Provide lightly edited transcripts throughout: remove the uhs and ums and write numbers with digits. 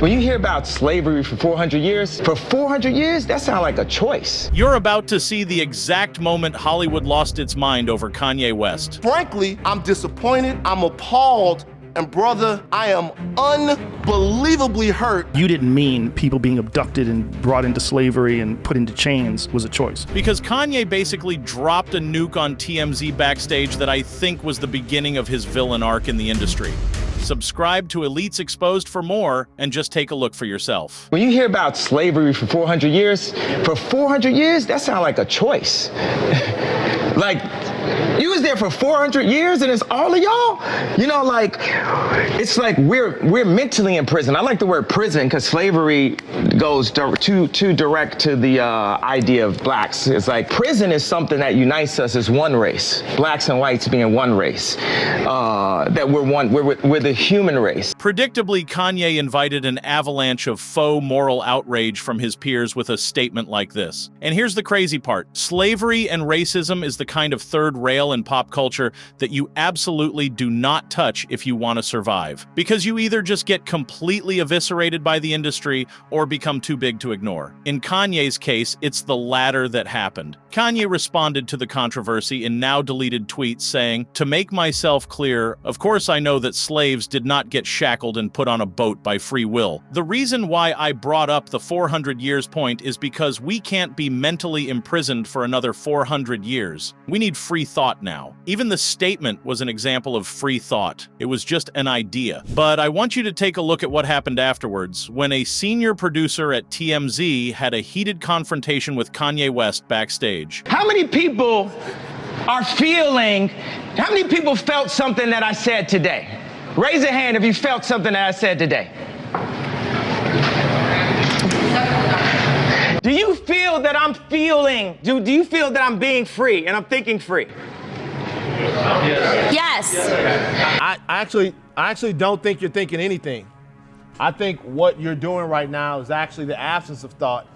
When you hear about slavery for 400 years, that sounds like a choice. You're about to see the exact moment Hollywood lost its mind over Kanye West. Frankly, I'm disappointed, I'm appalled, and brother, I am unbelievably hurt. You didn't mean people being abducted and brought into slavery and put into chains was a choice. Because Kanye basically dropped a nuke on TMZ backstage that I think was the beginning of his villain arc in the industry. Subscribe to Elites Exposed for more, and just take a look for yourself. When you hear about slavery for 400 years, that sounds like a choice. Like, you was there for 400 years and it's all of y'all? You know, like, it's like we're mentally in prison. I like the word prison because slavery goes too direct to the idea of blacks. It's like prison is something that unites us as one race. Blacks and whites being one race. That we're the human race. Predictably, Kanye invited an avalanche of faux moral outrage from his peers with a statement like this. And here's the crazy part. Slavery and racism is the kind of third rail in pop culture that you absolutely do not touch if you want to survive. Because you either just get completely eviscerated by the industry or become too big to ignore. In Kanye's case, it's the latter that happened. Kanye responded to the controversy in now-deleted tweets saying, "To make myself clear, of course I know that slaves did not get shackled and put on a boat by free will. The reason why I brought up the 400 years point is because we can't be mentally imprisoned for another 400 years. We need free thought now." Even the statement was an example of free thought. It was just an idea. But I want you to take a look at what happened afterwards, when a senior producer at TMZ had a heated confrontation with Kanye West backstage. How many people felt something that I said today? Raise a hand if you felt something that I said today. Do you feel that I'm do you feel that I'm being free and I'm thinking free? Yes. I actually don't think you're thinking anything. I think what you're doing right now is actually the absence of thought.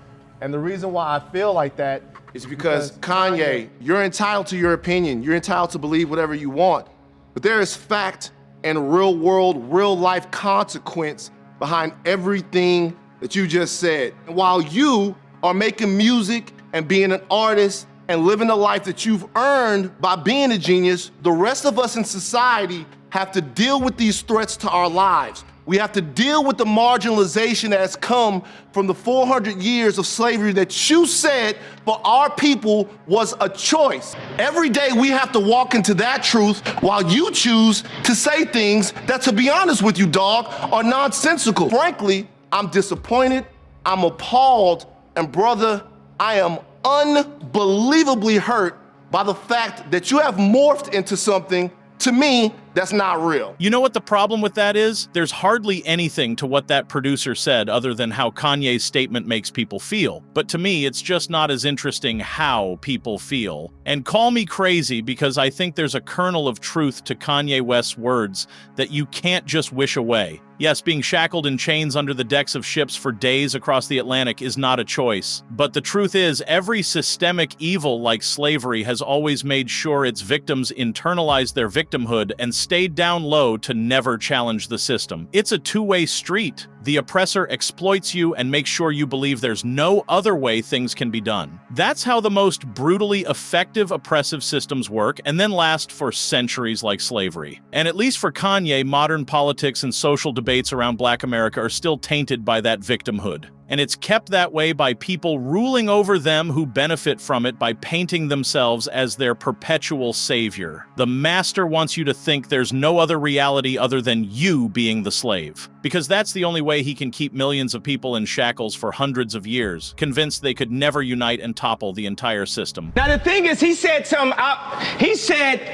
And the reason why I feel like that is because Kanye, you're entitled to your opinion. You're entitled to believe whatever you want. But there is fact and real world, real life consequence behind everything that you just said. And while you are making music and being an artist and living the life that you've earned by being a genius, the rest of us in society have to deal with these threats to our lives. We have to deal with the marginalization that has come from the 400 years of slavery that you said for our people was a choice. Every day we have to walk into that truth while you choose to say things that, to be honest with you, dog, are nonsensical. Frankly, I'm disappointed, I'm appalled, and brother, I am unbelievably hurt by the fact that you have morphed into something, to me, that's not real. You know what the problem with that is? There's hardly anything to what that producer said other than how Kanye's statement makes people feel. But to me, it's just not as interesting how people feel. And call me crazy because I think there's a kernel of truth to Kanye West's words that you can't just wish away. Yes, being shackled in chains under the decks of ships for days across the Atlantic is not a choice. But the truth is, every systemic evil like slavery has always made sure its victims internalize their victimhood and stayed down low to never challenge the system. It's a two-way street. The oppressor exploits you and makes sure you believe there's no other way things can be done. That's how the most brutally effective oppressive systems work and then last for centuries like slavery. And at least for Kanye, modern politics and social debates around Black America are still tainted by that victimhood. And it's kept that way by people ruling over them who benefit from it by painting themselves as their perpetual savior. The master wants you to think there's no other reality other than you being the slave. Because that's the only way he can keep millions of people in shackles for hundreds of years, convinced they could never unite and topple the entire system. Now the thing is, he said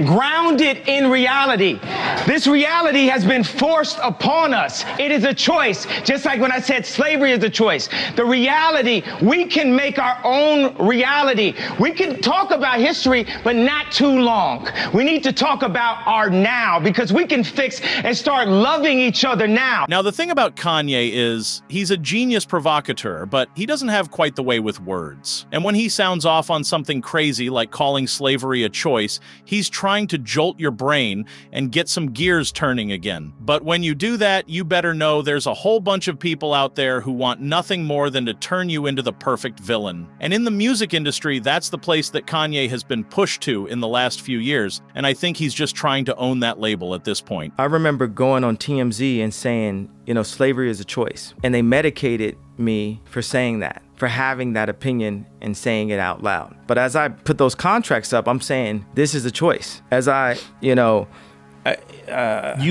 grounded in reality. This reality has been forced upon us. It is a choice, just like when I said slavery is a choice. The reality, we can make our own reality. We can talk about history, but not too long. We need to talk about our now, because we can fix and start loving each other now. Now Now, the thing about Kanye is he's a genius provocateur, but he doesn't have quite the way with words. And when he sounds off on something crazy like calling slavery a choice, he's trying to jolt your brain and get some gears turning again. But when you do that, you better know there's a whole bunch of people out there who want nothing more than to turn you into the perfect villain. And in the music industry, that's the place that Kanye has been pushed to in the last few years, and I think he's just trying to own that label at this point. I remember going on TMZ and saying, slavery is a choice. And they medicated me for saying that, for having that opinion and saying it out loud. But as I put those contracts up, I'm saying this is a choice. As you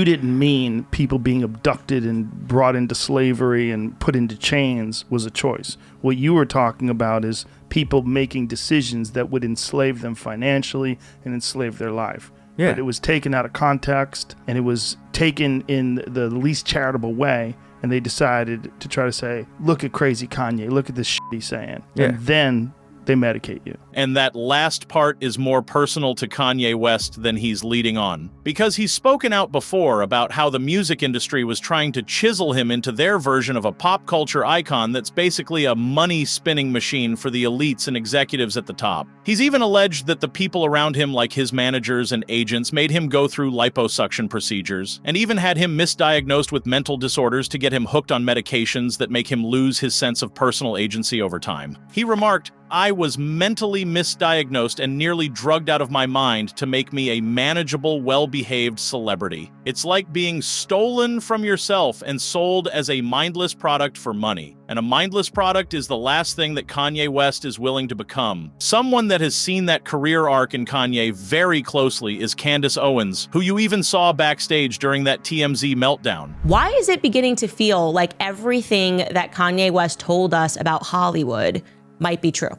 didn't mean people being abducted and brought into slavery and put into chains was a choice. What you were talking about is people making decisions that would enslave them financially and enslave their life. Yeah. But it was taken out of context, and it was taken in the least charitable way, and they decided to try to say, look at crazy Kanye, look at this shit he's saying. Yeah. And then they medicate you. And that last part is more personal to Kanye West than he's leading on. Because he's spoken out before about how the music industry was trying to chisel him into their version of a pop culture icon that's basically a money-spinning machine for the elites and executives at the top. He's even alleged that the people around him, like his managers and agents, made him go through liposuction procedures, and even had him misdiagnosed with mental disorders to get him hooked on medications that make him lose his sense of personal agency over time. He remarked, "I was mentally misdiagnosed and nearly drugged out of my mind to make me a manageable, well-behaved celebrity. It's like being stolen from yourself and sold as a mindless product for money. And a mindless product is the last thing that Kanye West is willing to become." Someone that has seen that career arc in Kanye very closely is Candace Owens, who you even saw backstage during that TMZ meltdown. Why is it beginning to feel like everything that Kanye West told us about Hollywood might be true?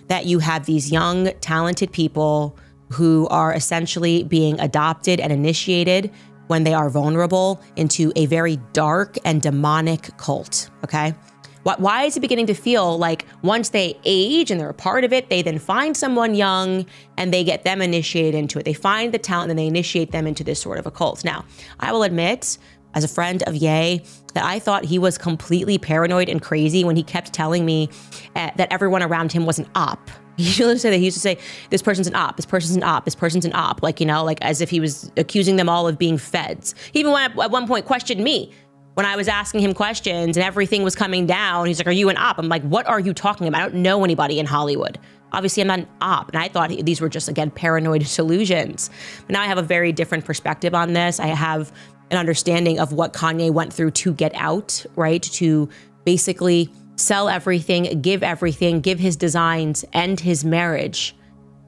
That you have these young, talented people who are essentially being adopted and initiated when they are vulnerable into a very dark and demonic cult, okay? Why is it beginning to feel like once they age and they're a part of it, they then find someone young and they get them initiated into it? They find the talent and they initiate them into this sort of a cult. Now, I will admit, as a friend of Ye, that I thought he was completely paranoid and crazy when he kept telling me that everyone around him was an op. He used to say, this person's an op, this person's an op, this person's an op, like as if he was accusing them all of being feds. He even at one point questioned me when I was asking him questions and everything was coming down. He's like, "Are you an op?" I'm like, "What are you talking about? I don't know anybody in Hollywood. Obviously, I'm not an op." And I thought these were just, again, paranoid delusions. But now I have a very different perspective on this. I have an understanding of what Kanye went through to get out, right? To basically sell everything, give his designs, end his marriage.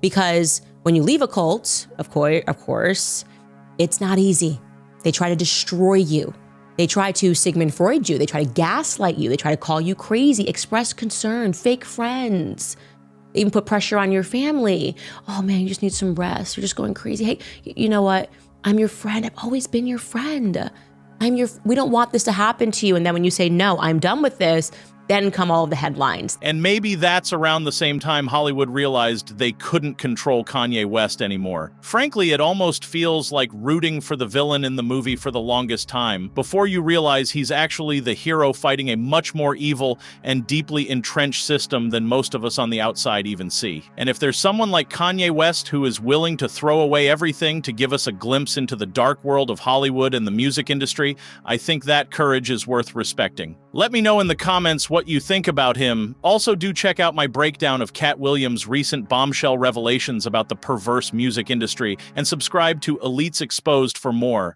Because when you leave a cult, of course, it's not easy. They try to destroy you. They try to Sigmund Freud you. They try to gaslight you. They try to call you crazy, express concern, fake friends. They even put pressure on your family. "Oh man, you just need some rest. You're just going crazy. Hey, you know what? I'm your friend. I've always been your friend. We don't want this to happen to you." And then when you say, "No, I'm done with this," then come all of the headlines. And maybe that's around the same time Hollywood realized they couldn't control Kanye West anymore. Frankly, it almost feels like rooting for the villain in the movie for the longest time, before you realize he's actually the hero fighting a much more evil and deeply entrenched system than most of us on the outside even see. And if there's someone like Kanye West who is willing to throw away everything to give us a glimpse into the dark world of Hollywood and the music industry, I think that courage is worth respecting. Let me know in the comments what you think about him. Also, do check out my breakdown of Cat Williams' recent bombshell revelations about the perverse music industry, and subscribe to Elites Exposed for more.